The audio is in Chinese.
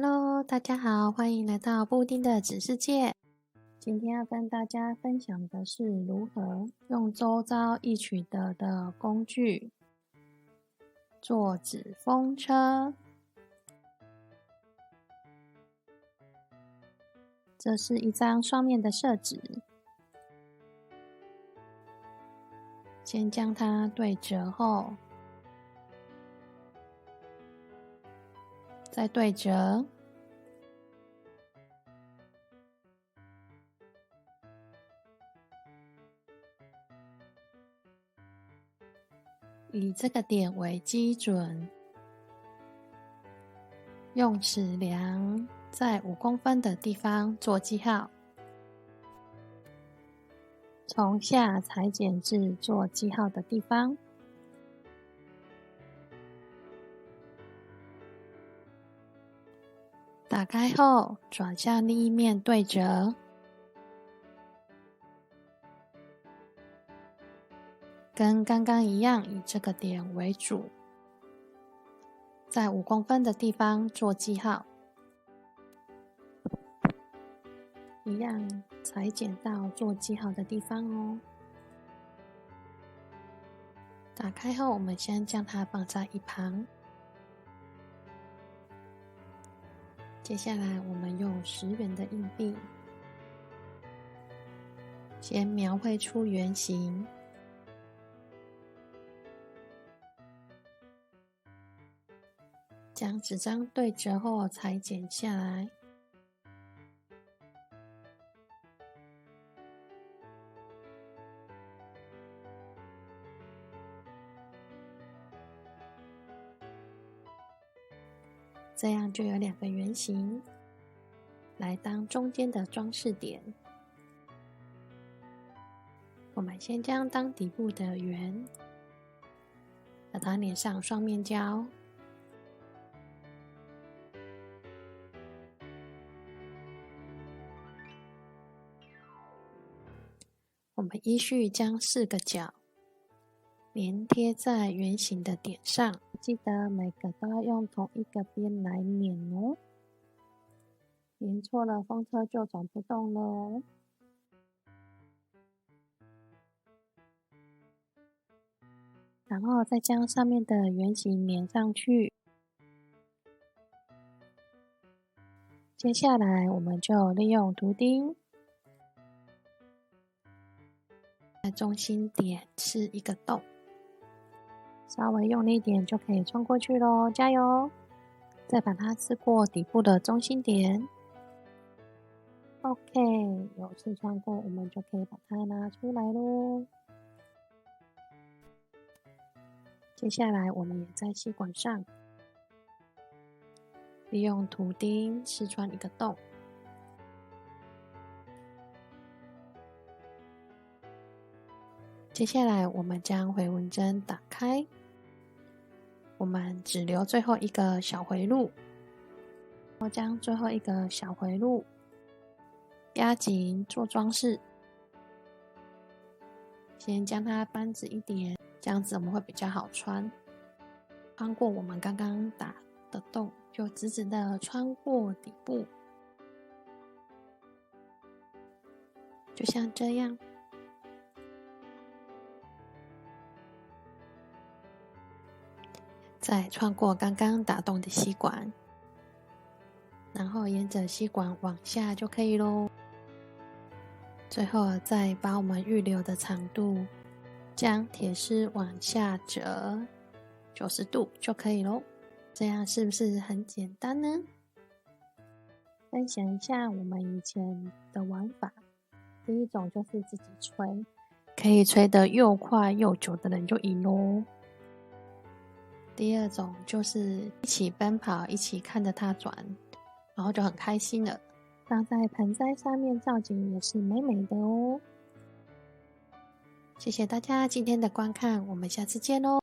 Hello， 大家好，欢迎来到布丁的纸世界。今天要跟大家分享的是如何用周遭易取得的工具做纸风车。这是一张双面的色纸，先将它对折后，再对折，以这个点为基准，用尺量在5公分的地方做记号，从下裁剪至做记号的地方。打开后，转向另一面对折，跟刚刚一样，以这个点为主，在5公分的地方做记号，一样裁剪到做记号的地方哦。打开后，我们先将它放在一旁。接下来，我们用10元的硬币，先描绘出圆形，将纸张对折后裁剪下来。这样就有2个圆形来当中间的装饰点。我们先将当底部的圆把它粘上双面胶，我们依序将4个角粘贴在圆形的点上，记得每个都要用同一个边来粘哦，粘错了风车就转不动了哦。然后再将上面的圆形粘上去。接下来我们就利用图钉，在中心点刺一个洞，稍微用力一点就可以穿过去咯，加油！再把它刺过底部的中心点。OK， 有刺穿过，我们就可以把它拿出来咯。接下来我们也在吸管上利用图钉刺穿一个洞。接下来我们将回纹针打开，我们只留最后一个小回路，我将最后一个小回路压紧做装饰。先将它扳直一点，这样子我们会比较好穿。穿过我们刚刚打的洞，就直直的穿过底部，就像这样。再穿过刚刚打洞的吸管，然后沿着吸管往下就可以咯。最后再把我们预留的长度将铁丝往下折90度就可以咯。这样是不是很简单呢？分享一下我们以前的玩法。第一种就是自己吹，可以吹得又快又久的人就赢咯。第二种就是一起奔跑，一起看着它转，然后就很开心了。放在盆栽上面造景也是美美的哦。谢谢大家今天的观看，我们下次见咯。